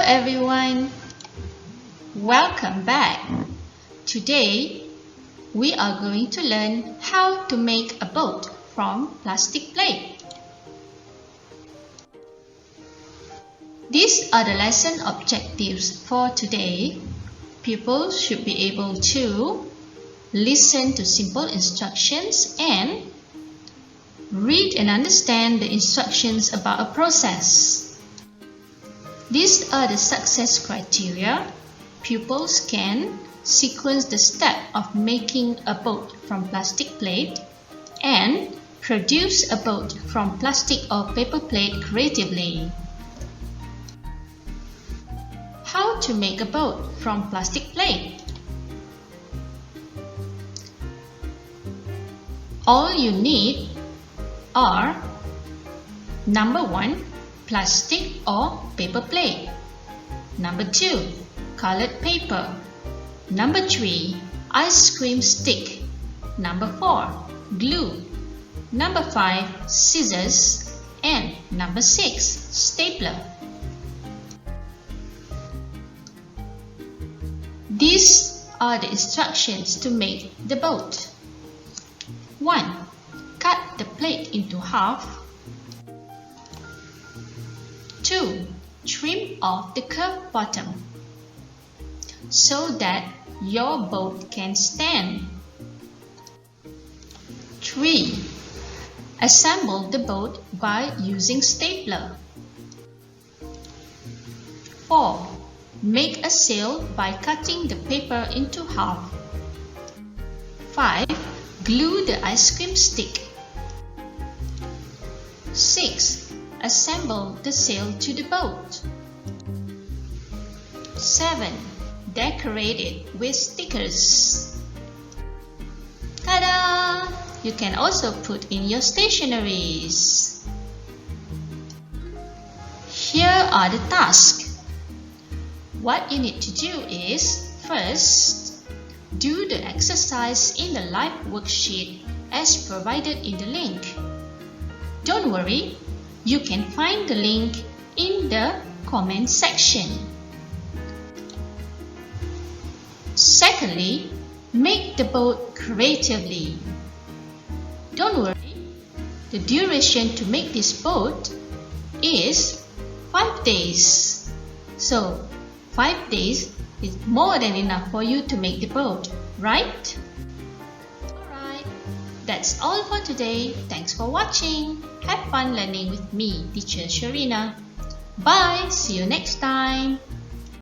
everyone, welcome back. Today we are going to learn how to make a boat from plastic plate. These are the lesson objectives for today. Pupils should be able to listen to simple instructions and read and understand the instructions about a process. These are the success criteria. Pupils can sequence the step of making a boat from plastic plate and produce a boat from plastic or paper plate creatively. How to make a boat from plastic plate? All you need are number 1, plastic or paper plate. Number 2, colored paper. Number 3, ice cream stick. Number 4, glue. Number 5, scissors. And number 6, stapler. These are the instructions to make the boat. 1. Cut the plate into half. 2. Trim off the curved bottom so that your boat can stand. 3. Assemble the boat by using stapler. 4. Make a sail by cutting the paper into half. 5. Glue the ice cream stick. 6. Assemble the sail to the boat. 7. Decorate it with stickers. Ta-da! You can also put in your stationeries. Here are the tasks. What you need to do is, first, do the exercise in the live worksheet as provided in the link. Don't worry, you can find the link in the comment section. Secondly, make the boat creatively. Don't worry, the duration to make this boat is 5 days. So, 5 days is more than enough for you to make the boat, right? Alright, that's all for today. Thanks for watching. Have fun learning with me, Teacher Sharina. Bye, see you next time.